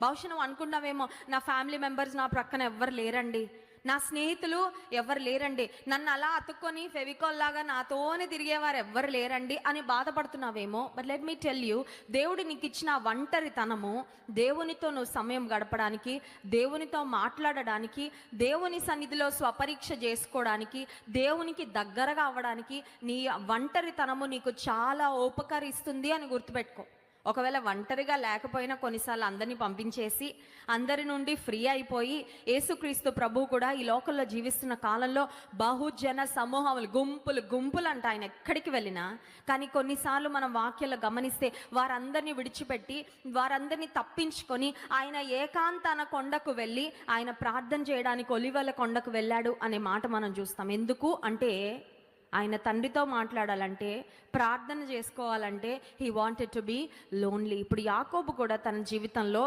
బహుశా నువ్వు అనుకుంటావేమో, నా ఫ్యామిలీ మెంబర్స్ నా ప్రక్కన ఎవ్వరు లేరండి, నా స్నేహితులు ఎవరు లేరండి, నన్ను అలా అతుక్కొని ఫెవికాల్ లాగా నాతోనే తిరిగేవారు ఎవ్వరు లేరండి అని బాధపడుతున్నావేమో. But let me tell you, దేవుడు నీకు ఇచ్చిన ఒంటరితనము దేవునితో నువ్వు సమయం గడపడానికి, దేవునితో మాట్లాడడానికి, దేవుని సన్నిధిలో స్వపరీక్ష చేసుకోవడానికి, దేవునికి దగ్గరగా అవ్వడానికి నీ ఒంటరితనము నీకు చాలా ఉపకరిస్తుంది అని గుర్తుపెట్టుకో. ఒకవేళ ఒంటరిగా లేకపోయినా కొన్నిసార్లు అందరినీ పంపించేసి అందరి నుండి ఫ్రీ అయిపోయి, యేసుక్రీస్తు ప్రభు కూడా ఈ లోకంలో జీవిస్తున్న కాలంలో బహుజన సమూహములు, గుంపులు గుంపులు అంట ఆయన ఎక్కడికి వెళ్ళినా. కానీ కొన్నిసార్లు మనం వాక్యాలు గమనిస్తే వారందరినీ విడిచిపెట్టి, వారందరినీ తప్పించుకొని ఆయన ఏకాంతన కొండకు వెళ్ళి ఆయన ప్రార్థన చేయడానికి ఒలివల కొండకు వెళ్ళాడు అనే మాట మనం చూస్తాం. ఎందుకు అంటే ఆయన తండ్రితో మాట్లాడాలంటే, ప్రార్థన చేసుకోవాలంటే he wanted to be lonely. ఇప్పుడు యాకోబు కూడా తన జీవితంలో